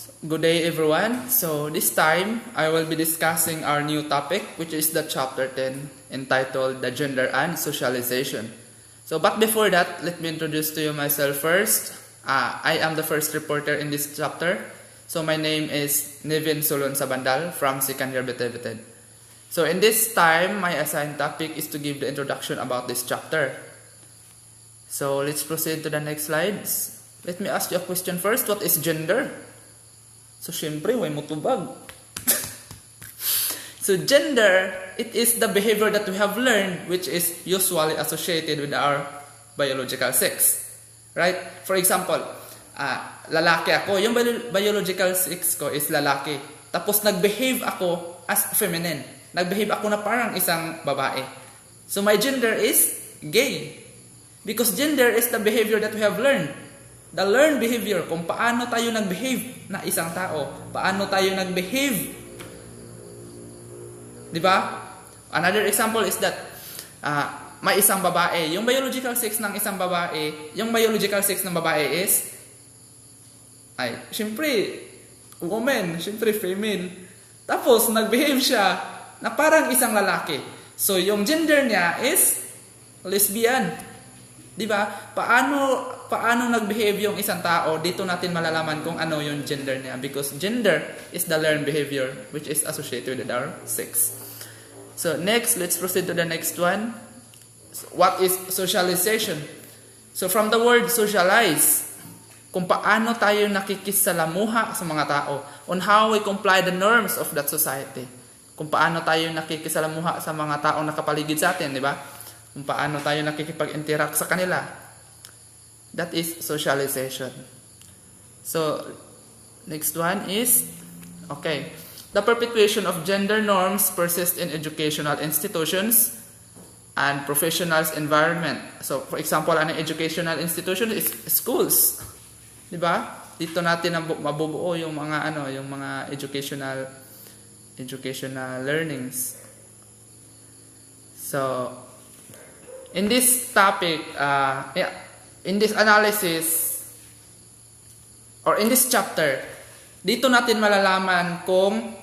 Good day everyone. So this time I will be discussing our new topic, which is the chapter 10 entitled The Gender and Socialization. But before that, let me introduce to you myself first. I am the first reporter in this chapter. So my name is Nevin Solon Sabandal from second year Beteveted. So in this time, my assigned topic is to give the introduction about this chapter. So let's proceed to the next slides. Let me ask you a question first. What is gender? So syempre, way mo tubag. So gender, it is the behavior that we have learned which is usually associated with our biological sex. Right? For example, lalaki ako. Yung biological sex ko is lalaki. Tapos nag-behave ako as feminine. Nag-behave ako na parang isang babae. So my gender is gay. Because gender is the behavior that we have learned. The learned behavior, kung paano tayo nag-behave na isang tao. Paano tayo nag-behave. Diba? Another example is that may isang babae. Yung biological sex ng isang babae, yung biological sex ng babae is syempre, woman, syempre female. Tapos, nag-behave siya na parang isang lalaki. So, yung gender niya is lesbian. Diba? Paano nag-behave yung isang tao? Dito natin malalaman kung ano yung gender niya. Because gender is the learned behavior which is associated with our sex. So, next, let's proceed to the next one. What is socialization? So, from the word socialize, kung paano tayo nakikisalamuha sa mga tao, on how we comply the norms of that society. Kung paano tayo nakikisalamuha sa mga taong nakapaligid sa atin, di ba? Kung paano tayo nakikipag-interact sa kanila. That is socialization. So, next one is, the perpetuation of gender norms persists in educational institutions and professionals' environment. So, for example, an educational institution is schools. Diba? Dito natin mabubuo yung mga yung mga educational learnings. So, in this topic, in this analysis or in this chapter, dito natin malalaman kung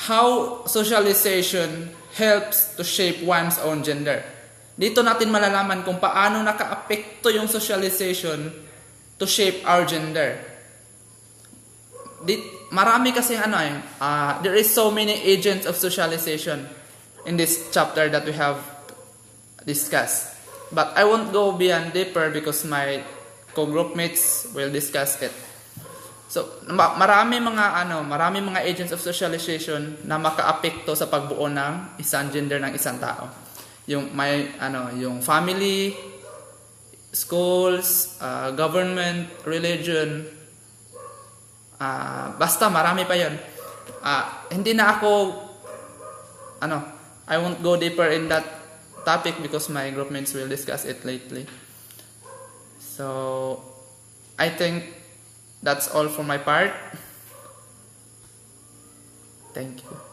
how socialization helps to shape one's own gender. Dito natin malalaman kung paano nakaapekto yung socialization to shape our gender. Marami kasi there is so many agents of socialization in this chapter that we have discussed. But I won't go beyond deeper because my co-group mates will discuss it. So, marami mga agents of socialization na makaapekto sa pagbuo ng isang gender ng isang tao. Yung yung family, schools, government, religion, basta marami pa 'yon. Hindi na ako I won't go deeper in that topic because my group mates will discuss it lately. So, I think that's all for my part. Thank you.